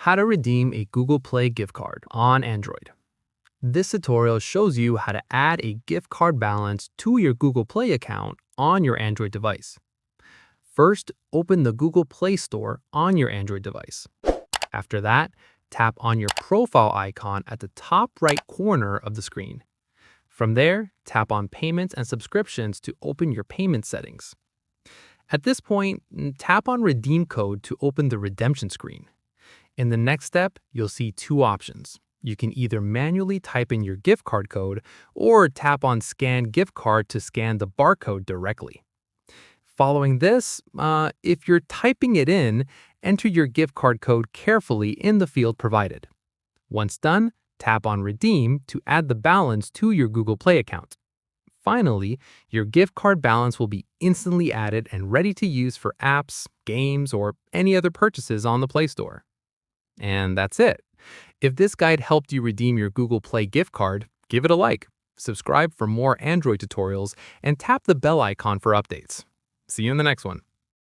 How to redeem a Google Play gift card on Android. This tutorial shows you how to add a gift card balance to your Google Play account on your Android device. First, open the Google Play Store on your Android device. After that, tap on your profile icon at the top right corner of the screen. From there, tap on Payments and Subscriptions to open your payment settings. At this point, tap on Redeem Code to open the redemption screen. In the next step, you'll see two options. You can either manually type in your gift card code or tap on Scan Gift Card to scan the barcode directly. Following this, if you're typing it in, enter your gift card code carefully in the field provided. Once done, tap on Redeem to add the balance to your Google Play account. Finally, your gift card balance will be instantly added and ready to use for apps, games, or any other purchases on the Play Store. And that's it. If this guide helped you redeem your Google Play gift card, give it a like, subscribe for more Android tutorials, and tap the bell icon for updates. See you in the next one.